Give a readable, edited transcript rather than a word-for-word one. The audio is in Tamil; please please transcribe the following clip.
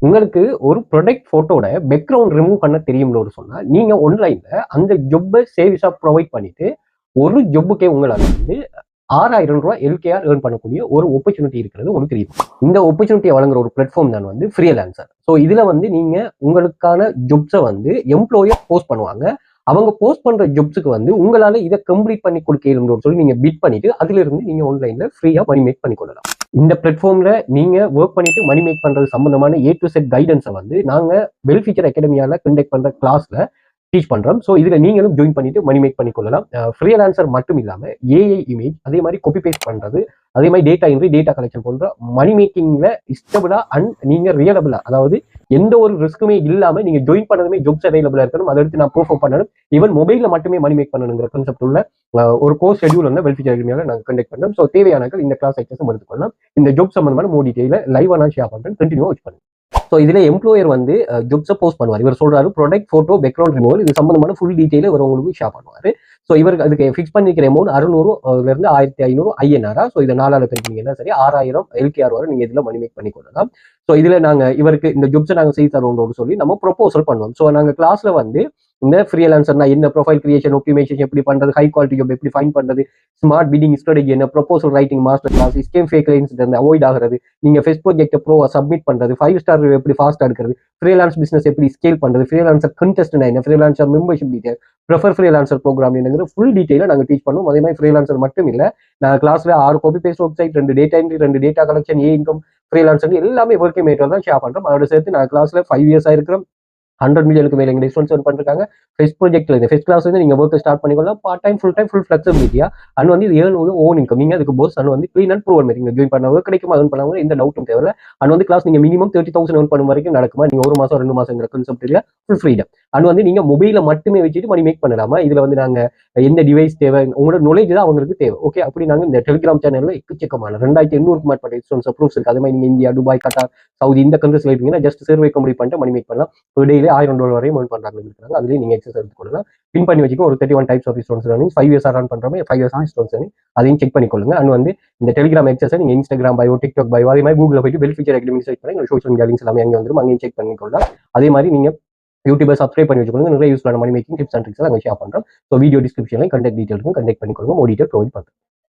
உங்களுக்கு ஒரு ப்ராடக்ட் போட்டோட பேக்ரவுண்ட் ரிமூவ் பண்ண தெரியும்னு சொன்னா நீங்க ஆன்லைன்ல அந்த ஜொப்பை சேவிஸா ப்ரொவைட் பண்ணிட்டு ஒரு ஜொப்புக்கே உங்களால வந்து 6000 ரூபாய் எல்கேஆர் ஏர்ன் பண்ணக்கூடிய ஒரு ஆப்பர்ச்சுனிட்டி இருக்கிறது உங்களுக்கு தெரியும். இந்த ஆப்பர்ச்சுனிட்டியை வழங்குற ஒரு பிளாட்ஃபார்ம் தான் வந்து ஃப்ரீலான்சர். ஸோ இதுல வந்து நீங்க உங்களுக்கான ஜொப்ஸை வந்து எம்ப்ளாயர் போஸ்ட் பண்ணுவாங்க. அவங்க போஸ்ட் பண்ற ஜொப்ஸுக்கு வந்து உங்களால இதை கம்ப்ளீட் பண்ணி கொடுக்கணும்னு சொல்லி நீங்க பிட் பண்ணிட்டு அதுல இருந்து நீங்க ஆன்லைன்ல ஃப்ரீயா மணி மேக் பண்ணி கொள்ளலாம். இந்த பிளாட்ஃபார்ம்ல நீங்க ஒர்க் பண்ணிட்டு மணி மேக் பண்றது சம்பந்தமான A to Z கைடன்ஸை வந்து நாங்க வெல்ஃபியூச்சர் அகாடமியால கண்டக்ட் பண்ற கிளாஸ்ல டீச் பண்றோம். ஸோ இதுல நீங்களும் ஜாயின் பண்ணிட்டு மணி மேக் பண்ணி கொள்ளலாம். ஃப்ரீலான்சர் மட்டும் இல்லாம ஏஐ இமேஜ், அதே மாதிரி காப்பி பேஸ்ட் பண்றது, அதே மாதிரி டேட்டா என்ட்ரி, டேட்டா கலெக்ஷன் போன்ற மணி மேக்கிங்ல இஸ்டபிளா அண்ட் நீங்க ரியலபிளா, அதாவது எந்த ஒரு ரிஸ்க்குமே இல்லாம நீங்க ஜாயின் பண்ணதுமே ஜாப்ஸ் அவைலபிளா இருக்கணும். அதை எடுத்து நான் பெர்ஃபார்ம் பண்ணணும். ஈவன் மொபைல்ல மட்டுமே மணி மேக் பண்ணணுங்கிற கான்செப்ட் உள்ள ஒரு கோர்ஸ் ஷெட்யூல் வந்து வெல்ஃபியூச்சர் அகாடமியால நாங்கள் கண்டக்ட் பண்ணோம். ஸோ தேவையானவர்கள் இந்த கிளாஸ் எக்ஸஸும் எடுத்துக்கொள்ளலாம். இந்த ஜாப் சம்பந்தமான மோர் டீடைல லைவா நான் ஷேர் பண்றேன். கண்டினியூ வாட்ச் பண்ணுங்க. ஸோ இதுல எம்ப்ளாயர் வந்து ஜாப்ஸை போஸ்ட் பண்ணுவார். இவர் சொல்றாரு ப்ராடக்ட் போட்டோ பேக்ரவுண்ட் ரிமூவல், இது சம்பந்தமான ஃபுல் டீடைல இவர் உங்களுக்கு ஷேர் பண்ணுவாரு. ஸோ இவருக்கு அதுக்கு ஃபிக்ஸ் பண்ணிக்கிற அமௌண்ட் 600 இருந்து 1500 INR. ஸோ இதை 4ஆல பெருக்கிங்கன்னா சரி 6000 LKR வரை நீங்க இதுல மணி மேக் பண்ணி கொள்ளலாம். ஸோ இதுல நாங்க இவருக்கு இந்த ஜாப்ஸை நாங்க செய்து தரோம்னு சொல்லி நம்ம ப்ரொபோசல் பண்ணுவோம். ஸோ நாங்க கிளாஸ்ல வந்து இந்த ஃப்ரீலான்சர்னா என்ன, ப்ரொஃபைல் கிரியேஷன் ஆப்டிமைசேஷன் எப்படி பண்றது, ஹை குவாலிட்டி ஜாப் எப்படி ஃபைன் பண்றது, ஸ்மார்ட் பிடிங் ஸ்ட்ராட்டஜி என்ன, proposal writing master class, scam fake clients avoid ஆகிறது, நீங்க ஃபெஸ்ட் ப்ராஜெக்ட் ப்ரோவா சப்மிட் பண்றது, 5 ஸ்டார் எப்படி ஃபாஸ்ட் எடுக்கிறது, ஃப்ரீலான்ஸ் பிசினஸ் எப்படி ஸ்கேல் பண்றது, ஃப்ரீலான்சர் கண்டெஸ்ட் என்ன, freelancer membership detail, prefer freelancer program என்னங்கிற ஃபுல் டீடைல நாங்கள் டீச் பண்ணுவோம். அதே மாதிரி ஃப்ரீலான்சர் மட்டும் இல்லை, நாங்கள் கிளாஸ்ல 6 copy paste website, 2 data entry, 2 data collection, income, freelancer எல்லாமே ஒர்க்கிங் மேட்டர் தான் ஷேர் பண்றோம். அதோட சேர்த்து நான் கிளாஸ்ல 5 இயர்ஸ் ஆயிருக்கிறோம். 100 மில்லியனுக்கு மேல எங்க டிஸ்கவுண்ட்ஸ் ஏர்ன் பண்ணிருக்காங்க. ஃபெஸ்ட் ப்ராஜெக்ட்ல இந்த ஃபெஸ்ட் கிளாஸ் வந்து நீங்க ஒர்க் ஸ்டார்ட் பண்ணிக்கலாம். Part time, full time, full ஃபிளெக்சிபிலிட்டியா அண்ட் வந்து இது ஏர்ன் ஓன் இன்கம். நீங்க அதுக்கு போஸ் அண்ட் வந்து க்ளீன் அண்ட் ப்ரூவன் மாதிரி நீங்க ஜாயின் பண்ண ஒர்க் கிடைக்குமா ஏர்ன் பண்ணாங்க, எந்த டவுட்டும் தேவையில்ல. அண்ட் வந்து கிளாஸ் நீங்க மினிமம் 30,000 ஏர்ன் பண்ணும் வரைக்கும் நடக்குமா, நீங்க 1 மாசம் 2 மாசங்கிற கான்செப்ட் இல்ல, ஃபுல் ஃப்ரீடம். அண்ட் வந்து நீங்க மொபைல மட்டுமே வச்சுட்டு மணி மேக் பண்ணலாமா. இதுல வந்து நாங்க எந்த டிவைஸ் தேவை, உங்களோட நாலேஜ் தான் அவங்களுக்கு தேவை. ஓகே, அப்படி நாங்க இந்த டெலிகிராம் சேனல்ல எக்கச்சக்கமான 2800க்கு மேற்பட்ட எக்ஸ்டோன்ஸ் ப்ரூஃப்ஸ் இருக்கு. அதே மாதிரி நீங்க இந்தியா, துபாய், கட்டார், சவுதி இந்த கண்ட்ரிஸ்ல இருக்கீங்கன்னா ஜஸ்ட் சர்வே கம்ப்ளீட் பண்ணிட்டு மணி மேக் பண்ணலாம். ஒரு டெய்லி $1000 வரையும் ஏர்ன் பண்றாங்க இருக்காங்க. அதுலயே நீங்க எக்ஸஸ் எடுத்துக்கொள்ளலாம். பின் பண்ணி வச்சுக்கோ ஒரு 31 types of stones running 5 years run பண்றோம். 5 இயர்ஸ் ஆன் ஸ்டோன்ஸ் ரன்னிங் அதையும் செக் பண்ணிக்கொள்ளுங்க. அண்ட் வந்து இந்த டெலிகிராம் எக்ஸஸ் நீங்க இன்ஸ்டாகிராம் பயோ, டிக்டாக் பயோ, அதே மாதிரி கூகுள்ல போயிட்டு வெல்ஃபியூச்சர் அகாடமி சர்ச் பண்ணி சோஷியல் மீடியா லிங்க்ஸ் எல்லாமே அங்கே வந்துடும். அங்கேயும் செக் பண்ணிக்கொள்ளலாம். அதே மாதிரி நீங்க யூடியூபை சப்ஸ்கிரைப் பண்ணி வச்சுக்கோங்க. நிறைய யூஸ்ஃபுல்லான money making tips and tricks நாங்கள் ஷேர் பண்றோம். ஸோ வீடியோ டிஸ்கிரிப்ஷன்ல கண்டெக்ட் டீடைல் இருக்கும், கண்டெக்ட் பண்ணிக்கொள்ளுங்க. மோர் டீடைல் ப்ரொவைட் பண்ணுறோம்.